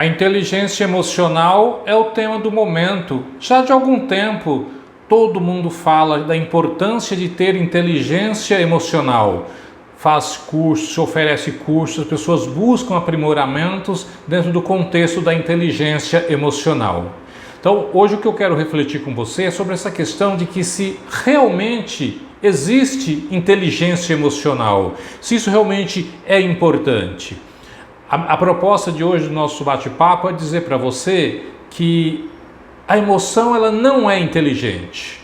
A inteligência emocional é o tema do momento. Já de algum tempo, todo mundo fala da importância de ter inteligência emocional. Faz cursos, oferece cursos, as pessoas buscam aprimoramentos dentro do contexto da inteligência emocional. Então, hoje o que eu quero refletir com você é sobre essa questão de que se realmente existe inteligência emocional, se isso realmente é importante. A proposta de hoje do nosso bate-papo é dizer para você que a emoção ela não é inteligente.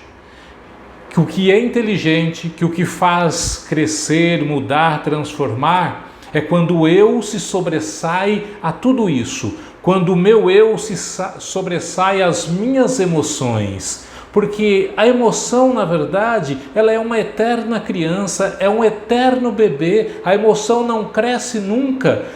Que o que é inteligente, que o que faz crescer, mudar, transformar, é quando o eu se sobressai a tudo isso. Quando o meu eu se sobressai às minhas emoções. Porque a emoção, na verdade, ela é uma eterna criança, é um eterno bebê. A emoção não cresce nunca.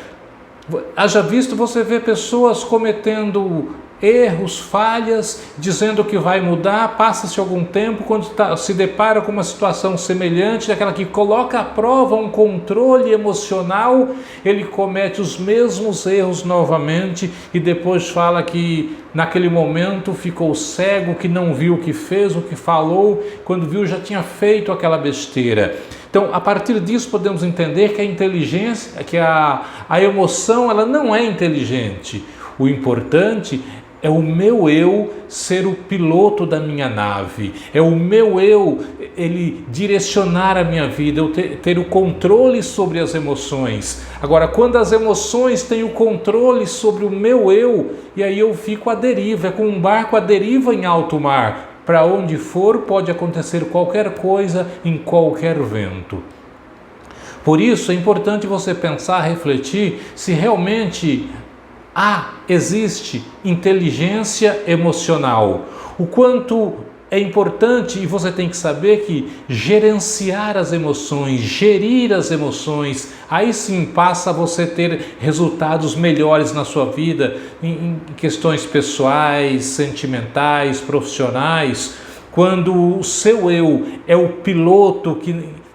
Haja visto, você vê pessoas cometendo erros, falhas, dizendo que vai mudar, passa-se algum tempo, quando se depara com uma situação semelhante, daquela que coloca à prova um controle emocional, ele comete os mesmos erros novamente e depois fala que naquele momento ficou cego, que não viu o que fez, o que falou, quando viu já tinha feito aquela besteira. Então, a partir disso podemos entender que a inteligência, que a emoção, ela não é inteligente. O importante é o meu eu ser o piloto da minha nave, é o meu eu, ele direcionar a minha vida, eu ter o controle sobre as emoções. Agora, quando as emoções têm o controle sobre o meu eu, e aí eu fico à deriva, é como um barco à deriva em alto mar. Para onde for, pode acontecer qualquer coisa em qualquer vento. Por isso, é importante você pensar, refletir se realmente existe inteligência emocional. O quanto é importante, e você tem que saber que gerenciar as emoções, gerir as emoções, aí sim passa a você ter resultados melhores na sua vida, em questões pessoais, sentimentais, profissionais, quando o seu eu é o piloto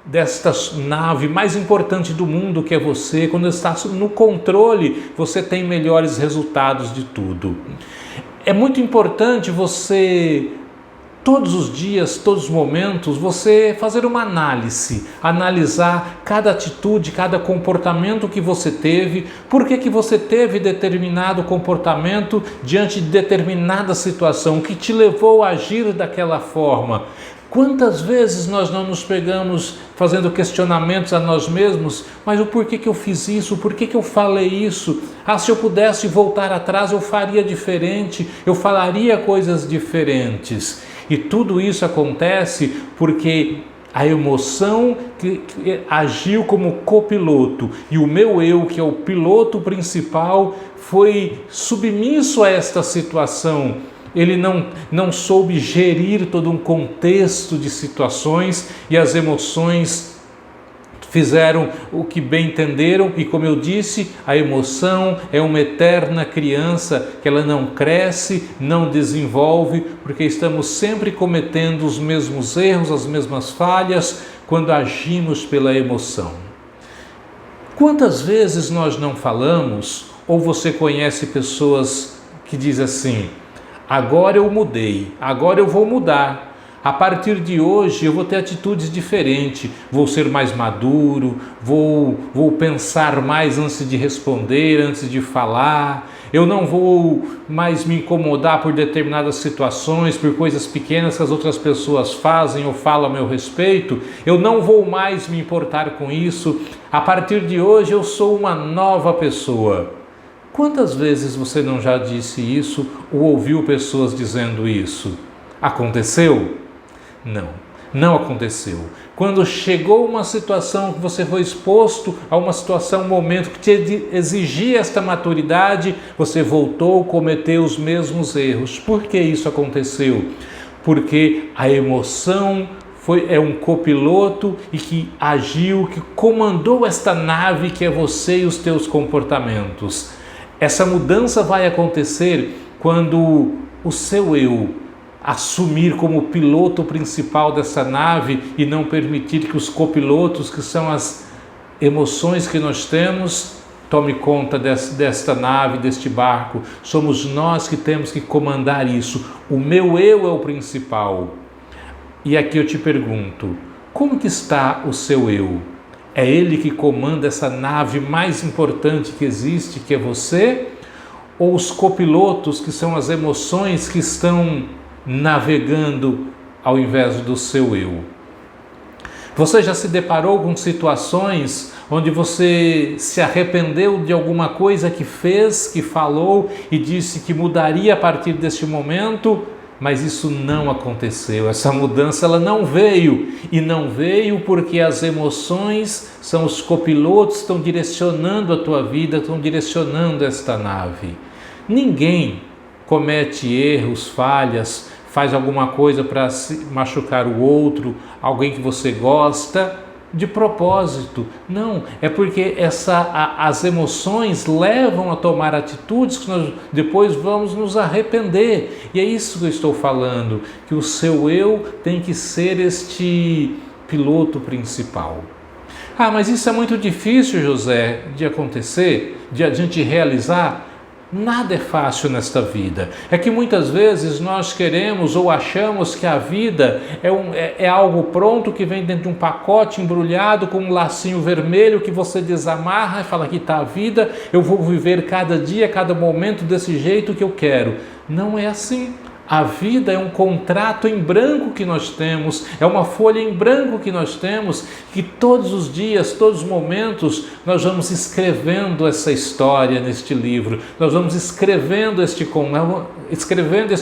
desta nave mais importante do mundo que é você, quando está no controle, você tem melhores resultados de tudo. É muito importante você, todos os dias, todos os momentos, você fazer uma análise, analisar cada atitude, cada comportamento que você teve, por que você teve determinado comportamento diante de determinada situação, o que te levou a agir daquela forma. Quantas vezes nós não nos pegamos fazendo questionamentos a nós mesmos, mas o porquê que eu fiz isso, por que eu falei isso? Se eu pudesse voltar atrás eu faria diferente, eu falaria coisas diferentes. E tudo isso acontece porque a emoção que agiu como copiloto e o meu eu, que é o piloto principal, foi submisso a esta situação. Ele não soube gerir todo um contexto de situações e as emoções fizeram o que bem entenderam e, como eu disse, a emoção é uma eterna criança que ela não cresce, não desenvolve, porque estamos sempre cometendo os mesmos erros, as mesmas falhas quando agimos pela emoção. Quantas vezes nós não falamos, ou você conhece pessoas que dizem assim: agora eu mudei, agora eu vou mudar. A partir de hoje eu vou ter atitudes diferentes, vou ser mais maduro, vou pensar mais antes de responder, antes de falar. Eu não vou mais me incomodar por determinadas situações, por coisas pequenas que as outras pessoas fazem ou falam a meu respeito. Eu não vou mais me importar com isso. A partir de hoje eu sou uma nova pessoa. Quantas vezes você não já disse isso ou ouviu pessoas dizendo isso? Aconteceu? Não aconteceu. Quando chegou uma situação que você foi exposto a uma situação, um momento que te exigia esta maturidade, você voltou a cometer os mesmos erros. Por que isso aconteceu? Porque a emoção é um copiloto e que agiu, que comandou esta nave que é você e os teus comportamentos. Essa mudança vai acontecer quando o seu eu assumir como piloto principal dessa nave e não permitir que os copilotos, que são as emoções que nós temos, tome conta desta nave, deste barco. Somos nós que temos que comandar isso. O meu eu é o principal. E aqui eu te pergunto, como que está o seu eu? É ele que comanda essa nave mais importante que existe, que é você? Ou os copilotos, que são as emoções que estão navegando ao invés do seu eu? Você já se deparou com situações onde você se arrependeu de alguma coisa que fez, que falou e disse que mudaria a partir deste momento, mas isso não aconteceu. Essa mudança ela não veio, e não veio porque as emoções são os copilotos que estão direcionando a tua vida, estão direcionando esta nave. Ninguém comete erros, falhas, faz alguma coisa para machucar o outro, alguém que você gosta, de propósito. Não, é porque as emoções levam a tomar atitudes que nós depois vamos nos arrepender. E é isso que eu estou falando, que o seu eu tem que ser este piloto principal. Ah, mas isso é muito difícil, José, de acontecer, de a gente realizar. Nada é fácil nesta vida. É que muitas vezes nós queremos ou achamos que a vida é algo pronto que vem dentro de um pacote embrulhado com um lacinho vermelho que você desamarra e fala que está a vida, eu vou viver cada dia, cada momento desse jeito que eu quero. Não é assim. A vida é um contrato em branco que nós temos, é uma folha em branco que nós temos, que todos os dias, todos os momentos, nós vamos escrevendo essa história neste livro, nós vamos escrevendo este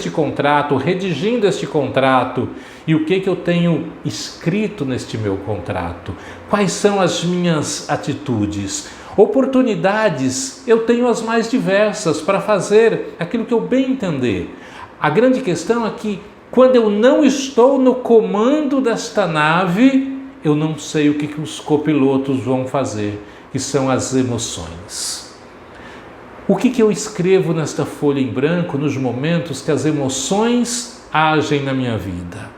contrato, redigindo este contrato. E o que eu tenho escrito neste meu contrato? Quais são as minhas atitudes? Oportunidades, eu tenho as mais diversas para fazer aquilo que eu bem entender. A grande questão é que quando eu não estou no comando desta nave, eu não sei o que os copilotos vão fazer, que são as emoções. O que eu escrevo nesta folha em branco nos momentos que as emoções agem na minha vida?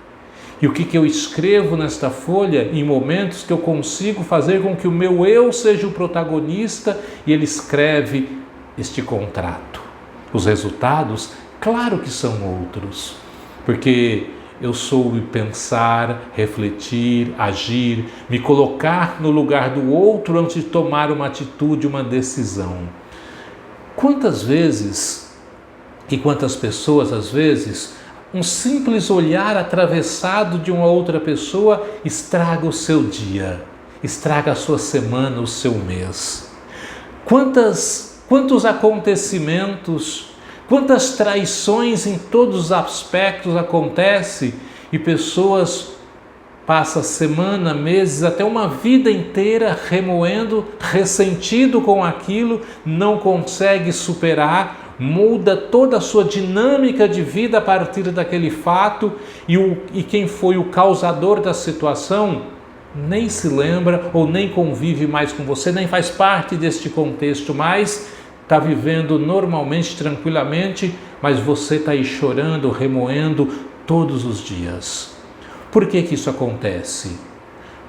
E o que eu escrevo nesta folha em momentos que eu consigo fazer com que o meu eu seja o protagonista e ele escreve este contrato? Os resultados, claro que são outros, porque eu soube pensar, refletir, agir, me colocar no lugar do outro antes de tomar uma atitude, uma decisão. Quantas vezes e quantas pessoas, às vezes, um simples olhar atravessado de uma outra pessoa estraga o seu dia, estraga a sua semana, o seu mês. Quantos acontecimentos, quantas traições em todos os aspectos acontecem e pessoas passam semana, meses, até uma vida inteira remoendo, ressentido com aquilo, não consegue superar, muda toda a sua dinâmica de vida a partir daquele fato e quem foi o causador da situação nem se lembra ou nem convive mais com você, nem faz parte deste contexto mais, está vivendo normalmente, tranquilamente, mas você está aí chorando, remoendo todos os dias. Por que isso acontece?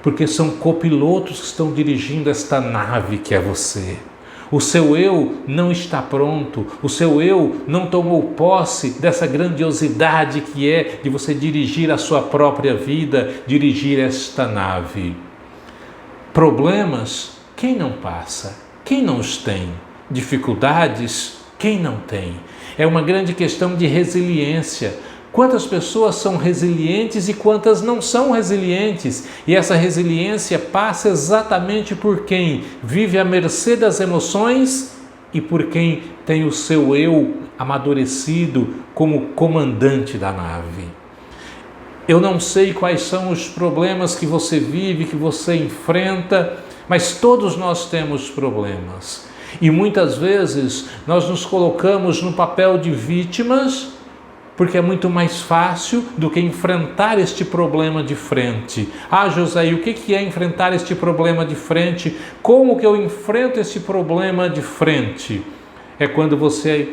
Porque são copilotos que estão dirigindo esta nave que é você. O seu eu não está pronto, o seu eu não tomou posse dessa grandiosidade que é de você dirigir a sua própria vida, dirigir esta nave. Problemas, quem não passa? Quem não os tem? Dificuldades, quem não tem? É uma grande questão de resiliência. Quantas pessoas são resilientes e quantas não são resilientes? E essa resiliência passa exatamente por quem vive à mercê das emoções e por quem tem o seu eu amadurecido como comandante da nave. Eu não sei quais são os problemas que você vive, que você enfrenta, mas todos nós temos problemas. E muitas vezes nós nos colocamos no papel de vítimas, porque é muito mais fácil do que enfrentar este problema de frente. Ah, José, e o que é enfrentar este problema de frente? Como que eu enfrento este problema de frente? É quando você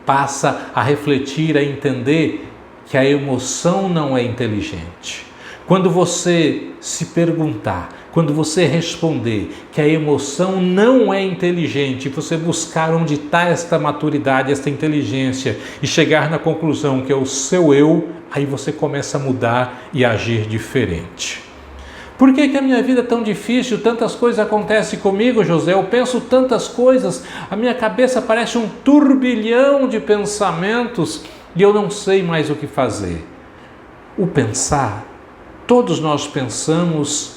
passa a refletir, a entender que a emoção não é inteligente. Quando você se perguntar, quando você responder que a emoção não é inteligente, você buscar onde está esta maturidade, esta inteligência e chegar na conclusão que é o seu eu, aí você começa a mudar e agir diferente. Por que a minha vida é tão difícil? Tantas coisas acontecem comigo, José. Eu penso tantas coisas, a minha cabeça parece um turbilhão de pensamentos e eu não sei mais o que fazer. O pensar, todos nós pensamos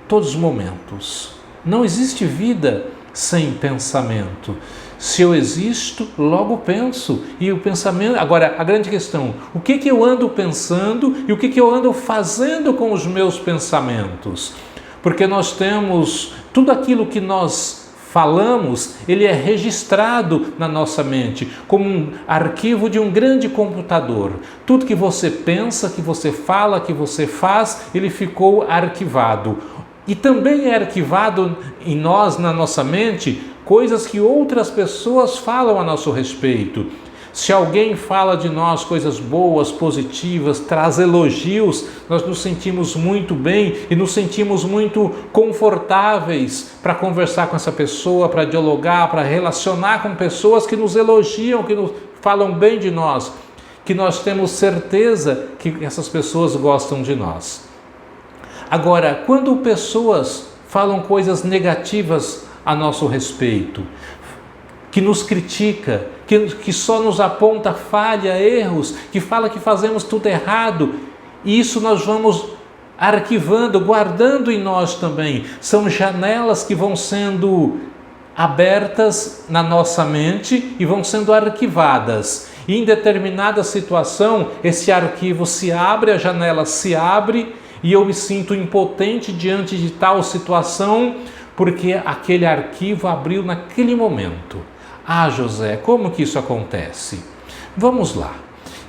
todos os momentos. Não existe vida sem pensamento. Se eu existo, logo penso. E o pensamento... Agora, a grande questão, o que eu ando pensando e o que eu ando fazendo com os meus pensamentos? Porque nós temos tudo aquilo que nós falamos, ele é registrado na nossa mente, como um arquivo de um grande computador. Tudo que você pensa, que você fala, que você faz, ele ficou arquivado. E também é arquivado em nós, na nossa mente, coisas que outras pessoas falam a nosso respeito. Se alguém fala de nós coisas boas, positivas, traz elogios, nós nos sentimos muito bem e nos sentimos muito confortáveis para conversar com essa pessoa, para dialogar, para relacionar com pessoas que nos elogiam, que nos falam bem de nós, que nós temos certeza que essas pessoas gostam de nós. Agora, quando pessoas falam coisas negativas a nosso respeito, que nos critica, que só nos aponta falha, erros, que fala que fazemos tudo errado, isso nós vamos arquivando, guardando em nós também. São janelas que vão sendo abertas na nossa mente e vão sendo arquivadas. E em determinada situação, esse arquivo se abre, a janela se abre, e eu me sinto impotente diante de tal situação, porque aquele arquivo abriu naquele momento. Ah, José, como que isso acontece? Vamos lá.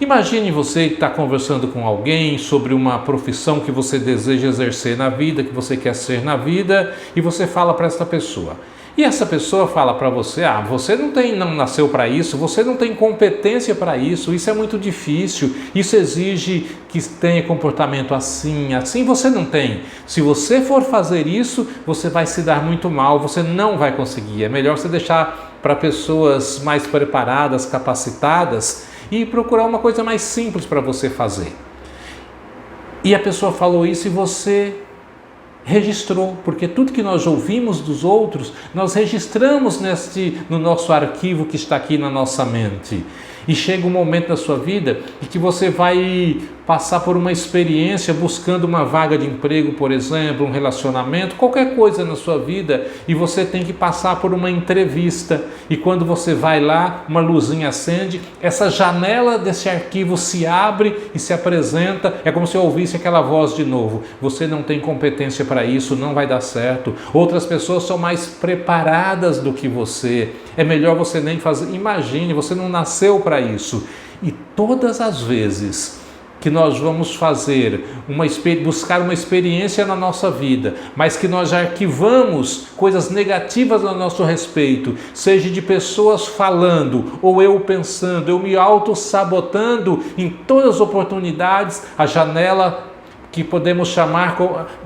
Imagine você que está conversando com alguém sobre uma profissão que você deseja exercer na vida, que você quer ser na vida, e você fala para essa pessoa. E essa pessoa fala para você, você não nasceu para isso, você não tem competência para isso é muito difícil, isso exige que tenha comportamento assim você não tem. Se você for fazer isso, você vai se dar muito mal, você não vai conseguir. É melhor você deixar para pessoas mais preparadas, capacitadas e procurar uma coisa mais simples para você fazer. E a pessoa falou isso e você registrou, porque tudo que nós ouvimos dos outros, nós registramos no nosso arquivo que está aqui na nossa mente. E chega um momento da sua vida em que você vai passar por uma experiência buscando uma vaga de emprego, por exemplo, um relacionamento, qualquer coisa na sua vida, e você tem que passar por uma entrevista. E quando você vai lá, uma luzinha acende, essa janela desse arquivo se abre e se apresenta, é como se eu ouvisse aquela voz de novo. Você não tem competência para isso, não vai dar certo. Outras pessoas são mais preparadas do que você. É melhor você nem fazer. Imagine, você não nasceu para isso. E todas as vezes que nós vamos buscar uma experiência na nossa vida, mas que nós arquivamos coisas negativas a nosso respeito, seja de pessoas falando, ou eu pensando, eu me auto-sabotando, em todas as oportunidades, a janela que podemos chamar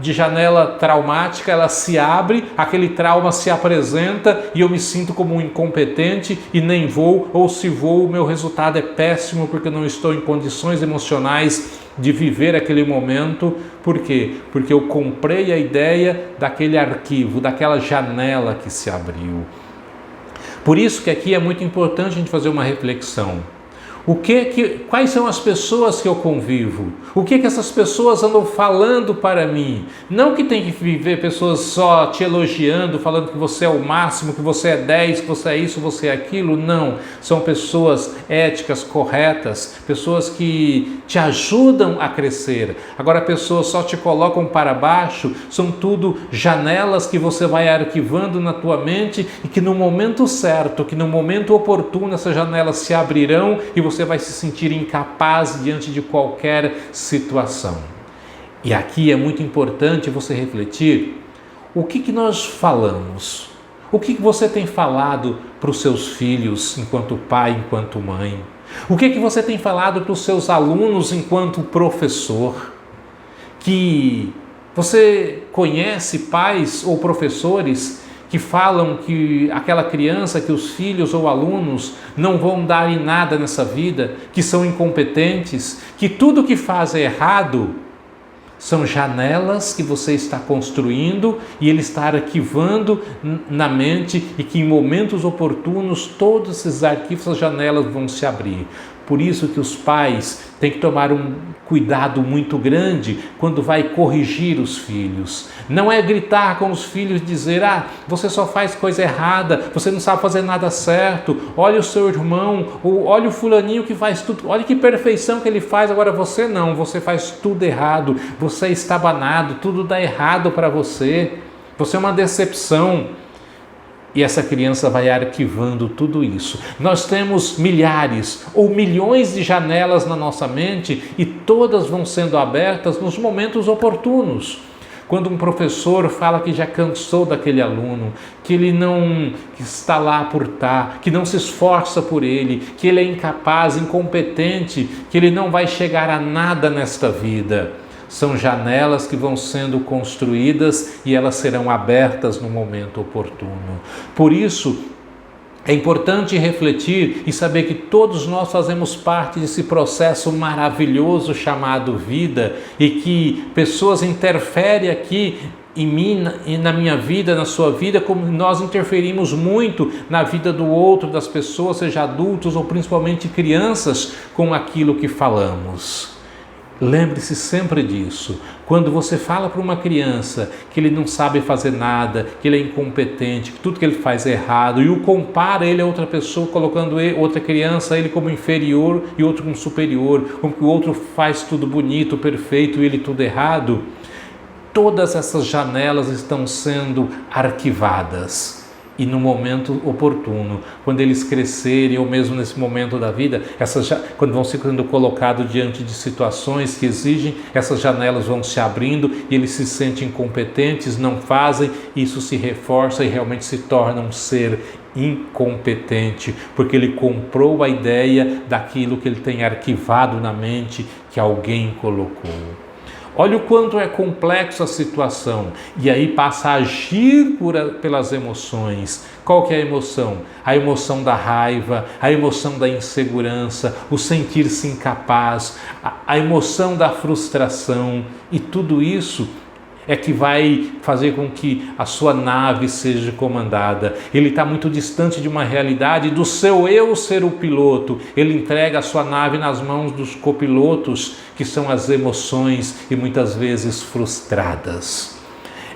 de janela traumática, ela se abre, aquele trauma se apresenta e eu me sinto como um incompetente e nem vou, ou se vou, o meu resultado é péssimo porque eu não estou em condições emocionais de viver aquele momento. Por quê? Porque eu comprei a ideia daquele arquivo, daquela janela que se abriu. Por isso que aqui é muito importante a gente fazer uma reflexão. Quais são as pessoas que eu convivo? O que essas pessoas andam falando para mim? Não que tem que viver pessoas só te elogiando, falando que você é o máximo, que você é 10, que você é isso, você é aquilo. Não, são pessoas éticas, corretas, pessoas que te ajudam a crescer. Agora, pessoas só te colocam para baixo, são tudo janelas que você vai arquivando na tua mente e que no momento certo, que no momento oportuno, essas janelas se abrirão e você vai se sentir incapaz diante de qualquer situação. E aqui é muito importante você refletir o que nós falamos, o que você tem falado para os seus filhos enquanto pai, enquanto mãe, o que você tem falado para os seus alunos enquanto professor. que você conhece pais ou professores que falam que aquela criança, que os filhos ou alunos não vão dar em nada nessa vida, que são incompetentes, que tudo que faz é errado? São janelas que você está construindo e ele está arquivando na mente, e que em momentos oportunos todos esses arquivos, as janelas vão se abrir. Por isso que os pais têm que tomar um cuidado muito grande quando vai corrigir os filhos. Não é gritar com os filhos e dizer: você só faz coisa errada, você não sabe fazer nada certo, olha o seu irmão, ou olha o fulaninho que faz tudo, olha que perfeição que ele faz, agora você não, você faz tudo errado, você é estabanado, tudo dá errado para você, você é uma decepção. E essa criança vai arquivando tudo isso. Nós temos milhares ou milhões de janelas na nossa mente e todas vão sendo abertas nos momentos oportunos. Quando um professor fala que já cansou daquele aluno, que ele não está lá por estar, que não se esforça por ele, que ele é incapaz, incompetente, que ele não vai chegar a nada nesta vida. São janelas que vão sendo construídas e elas serão abertas no momento oportuno. Por isso, é importante refletir e saber que todos nós fazemos parte desse processo maravilhoso chamado vida, e que pessoas interferem aqui em mim e na minha vida, na sua vida, como nós interferimos muito na vida do outro, das pessoas, seja adultos ou principalmente crianças, com aquilo que falamos. Lembre-se sempre disso. Quando você fala para uma criança que ele não sabe fazer nada, que ele é incompetente, que tudo que ele faz é errado, e o compara ele a outra pessoa, colocando outra criança, ele como inferior e outro como superior, como que o outro faz tudo bonito, perfeito e ele tudo errado, todas essas janelas estão sendo arquivadas. E no momento oportuno, quando eles crescerem, ou mesmo nesse momento da vida, quando vão sendo colocados diante de situações que exigem, essas janelas vão se abrindo e eles se sentem incompetentes, não fazem, isso se reforça e realmente se torna um ser incompetente, porque ele comprou a ideia daquilo que ele tem arquivado na mente, que alguém colocou. Olha o quanto é complexa a situação, e aí passa a agir pelas emoções. Qual que é a emoção? A emoção da raiva, a emoção da insegurança, o sentir-se incapaz, a emoção da frustração, e tudo isso é que vai fazer com que a sua nave seja comandada. Ele está muito distante de uma realidade do seu eu ser o piloto. Ele entrega a sua nave nas mãos dos copilotos, que são as emoções e muitas vezes frustradas.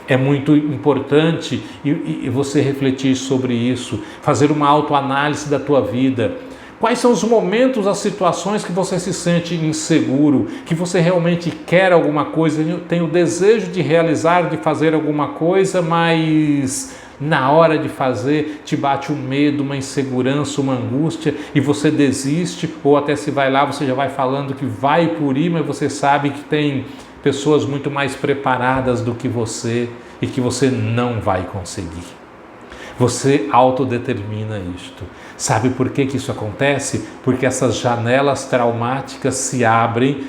É muito importante e você refletir sobre isso, fazer uma autoanálise da tua vida. Quais são os momentos, as situações que você se sente inseguro, que você realmente quer alguma coisa, tem o desejo de realizar, de fazer alguma coisa, mas na hora de fazer te bate um medo, uma insegurança, uma angústia e você desiste, ou até se vai lá, você já vai falando que vai por ir, mas você sabe que tem pessoas muito mais preparadas do que você e que você não vai conseguir. Você autodetermina isto. Sabe por que isso acontece? Porque essas janelas traumáticas se abrem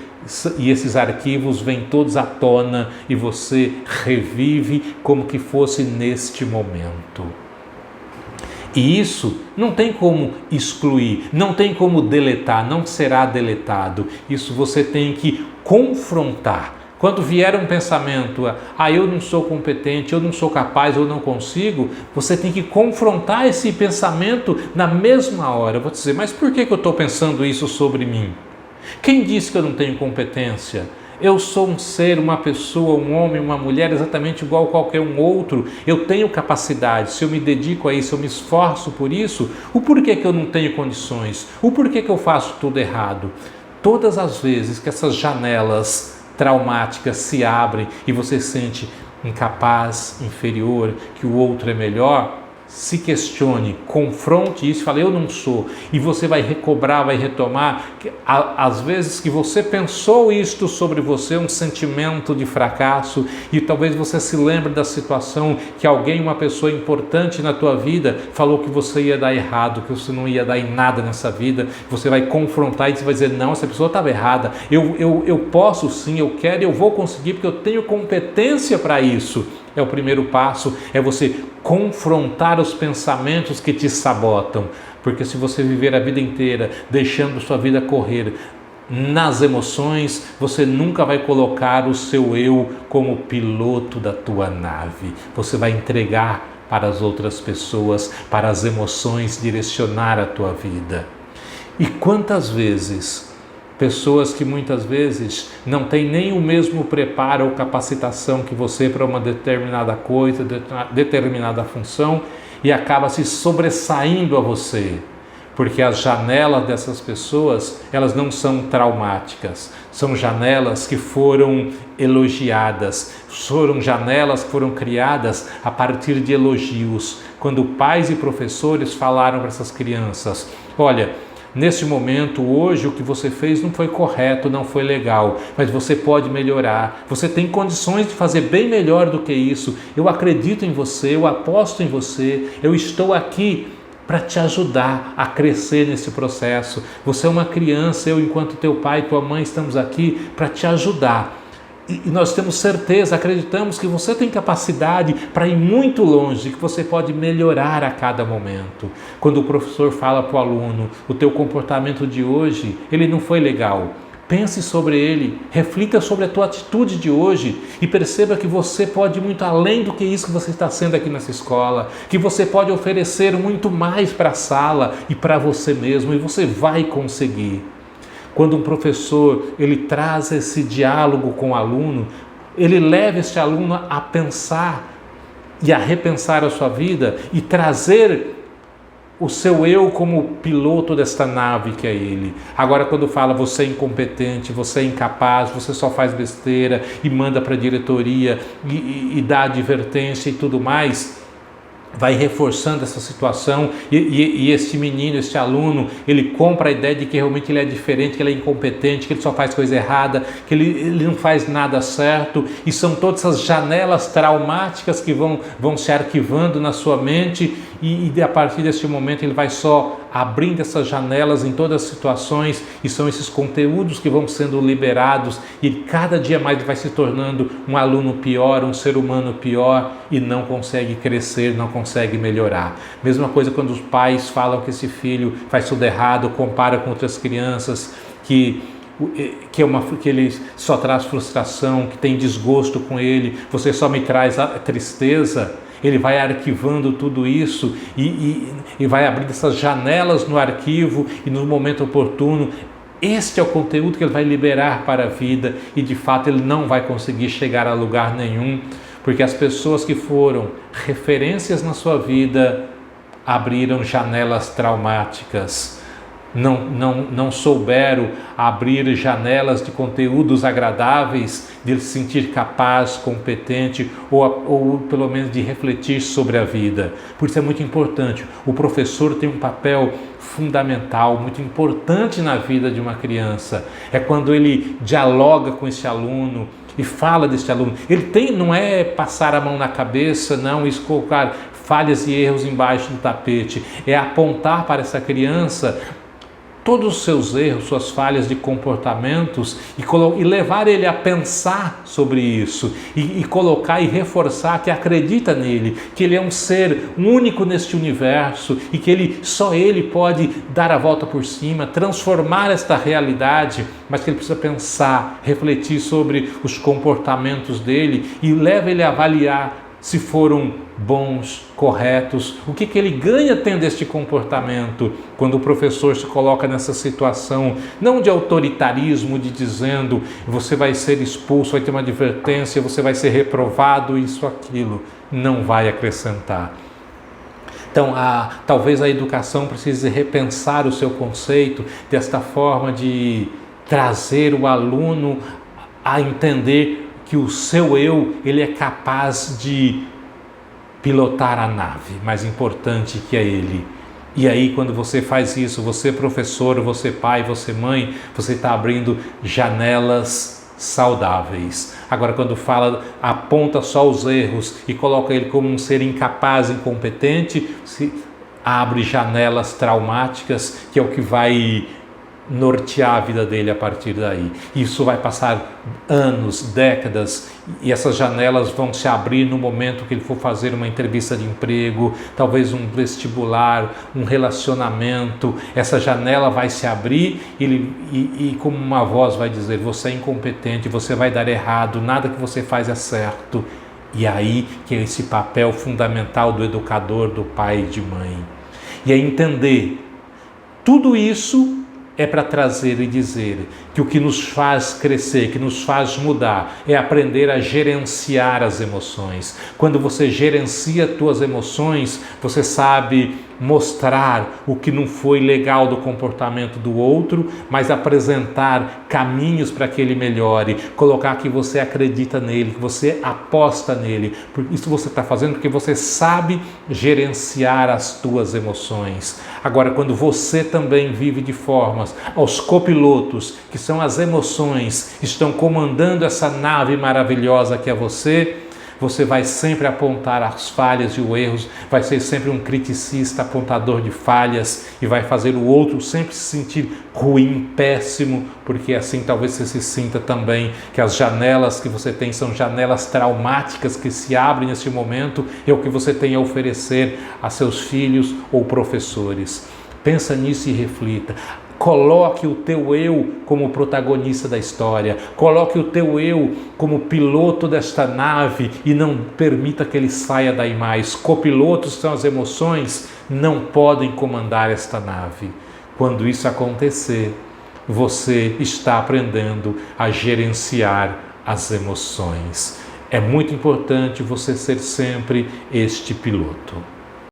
e esses arquivos vêm todos à tona e você revive como que fosse neste momento. E isso não tem como excluir, não tem como deletar, não será deletado. Isso você tem que confrontar. Quando vier um pensamento, eu não sou competente, eu não sou capaz, eu não consigo, você tem que confrontar esse pensamento na mesma hora. Eu vou dizer, mas por que eu estou pensando isso sobre mim? Quem disse que eu não tenho competência? Eu sou um ser, uma pessoa, um homem, uma mulher exatamente igual a qualquer um outro. Eu tenho capacidade, se eu me dedico a isso, eu me esforço por isso, o porquê que eu não tenho condições? O porquê que eu faço tudo errado? Todas as vezes que essas janelas traumáticas se abrem e você se sente incapaz, inferior, que o outro é melhor, Se questione, confronte isso, fale, eu não sou. E você vai recobrar, vai retomar. Às vezes que você pensou isto sobre você, um sentimento de fracasso, e talvez você se lembre da situação que alguém, uma pessoa importante na tua vida, falou que você ia dar errado, que você não ia dar em nada nessa vida. Você vai confrontar e você vai dizer, não, essa pessoa estava errada. Eu posso sim, eu quero, eu vou conseguir, porque eu tenho competência para isso. É o primeiro passo, é você confrontar os pensamentos que te sabotam, porque se você viver a vida inteira deixando sua vida correr nas emoções, você nunca vai colocar o seu eu como piloto da tua nave. Você vai entregar para as outras pessoas, para as emoções direcionar a tua vida. E quantas vezes pessoas que muitas vezes não têm nem o mesmo preparo ou capacitação que você para uma determinada coisa, determinada função, e acaba se sobressaindo a você, porque as janelas dessas pessoas, elas não são traumáticas, são janelas que foram elogiadas, foram janelas que foram criadas a partir de elogios, quando pais e professores falaram para essas crianças, olha, nesse momento, hoje, o que você fez não foi correto, não foi legal, mas você pode melhorar, você tem condições de fazer bem melhor do que isso, eu acredito em você, eu aposto em você, eu estou aqui para te ajudar a crescer nesse processo, você é uma criança, eu enquanto teu pai e tua mãe estamos aqui para te ajudar. E nós temos certeza, acreditamos que você tem capacidade para ir muito longe, que você pode melhorar a cada momento. Quando o professor fala para o aluno, o teu comportamento de hoje, ele não foi legal. Pense sobre ele, reflita sobre a tua atitude de hoje e perceba que você pode ir muito além do que isso que você está sendo aqui nessa escola, que você pode oferecer muito mais para a sala e para você mesmo, e você vai conseguir. Quando um professor ele traz esse diálogo com o aluno, ele leva este aluno a pensar e a repensar a sua vida e trazer o seu eu como piloto desta nave que é ele. Agora quando fala você é incompetente, você é incapaz, você só faz besteira e manda para a diretoria e dá advertência e tudo mais, vai reforçando essa situação e este menino, este aluno, ele compra a ideia de que realmente ele é diferente, que ele é incompetente, que ele só faz coisa errada, que ele não faz nada certo, e são todas essas janelas traumáticas que vão se arquivando na sua mente e a partir deste momento ele vai só abrindo essas janelas em todas as situações e são esses conteúdos que vão sendo liberados e cada dia mais ele vai se tornando um aluno pior, um ser humano pior e não consegue crescer, não consegue melhorar. Mesma coisa quando os pais falam que esse filho faz tudo errado, compara com outras crianças, que ele só traz frustração, que tem desgosto com ele, você só me traz a tristeza. Ele vai arquivando tudo isso e vai abrindo essas janelas no arquivo e no momento oportuno. Este é o conteúdo que ele vai liberar para a vida e de fato ele não vai conseguir chegar a lugar nenhum, porque as pessoas que foram referências na sua vida abriram janelas traumáticas. Não souberam abrir janelas de conteúdos agradáveis, de ele se sentir capaz, competente ou pelo menos de refletir sobre a vida. Por isso é muito importante. O professor tem um papel fundamental, muito importante na vida de uma criança. É quando ele dialoga com esse aluno e fala desse aluno. Ele não é passar a mão na cabeça, não, e colocar falhas e erros embaixo do tapete. É apontar para essa criança todos os seus erros, suas falhas de comportamentos e levar ele a pensar sobre isso e colocar e reforçar que acredita nele, que ele é um ser único neste universo e que só ele pode dar a volta por cima, transformar esta realidade, mas que ele precisa pensar, refletir sobre os comportamentos dele e leva ele a avaliar se foram bons, corretos, o que ele ganha tendo este comportamento quando o professor se coloca nessa situação, não de autoritarismo, de dizendo você vai ser expulso, vai ter uma advertência, você vai ser reprovado, isso, aquilo, não vai acrescentar. Então, talvez a educação precise repensar o seu conceito desta forma de trazer o aluno a entender que o seu eu, ele é capaz de pilotar a nave, mais importante que é ele. E aí, quando você faz isso, você professor, você pai, você mãe, você está abrindo janelas saudáveis. Agora, quando fala, aponta só os erros e coloca ele como um ser incapaz, incompetente, se abre janelas traumáticas, que é o que vai nortear a vida dele a partir daí. Isso vai passar anos, décadas, e essas janelas vão se abrir no momento que ele for fazer uma entrevista de emprego, talvez um vestibular, um relacionamento. Essa janela vai se abrir e como uma voz vai dizer: você é incompetente, você vai dar errado, nada que você faz é certo. E aí que é esse papel fundamental do educador, do pai e de mãe. E é entender tudo isso é para trazer e dizer que o que nos faz crescer, que nos faz mudar, é aprender a gerenciar as emoções. Quando você gerencia as tuas emoções, você sabe mostrar o que não foi legal do comportamento do outro, mas apresentar caminhos para que ele melhore, colocar que você acredita nele, que você aposta nele. Isso você está fazendo porque você sabe gerenciar as tuas emoções. Agora, quando você também vive de formas, aos copilotos, que são as emoções, estão comandando essa nave maravilhosa que é você, você vai sempre apontar as falhas e os erros, vai ser sempre um criticista, apontador de falhas, e vai fazer o outro sempre se sentir ruim, péssimo, porque assim talvez você se sinta também que as janelas que você tem são janelas traumáticas que se abrem nesse momento, é o que você tem a oferecer a seus filhos ou professores. Pensa nisso e reflita. Coloque o teu eu como protagonista da história, coloque o teu eu como piloto desta nave e não permita que ele saia daí mais. Copilotos são as emoções, não podem comandar esta nave. Quando isso acontecer, você está aprendendo a gerenciar as emoções. É muito importante você ser sempre este piloto.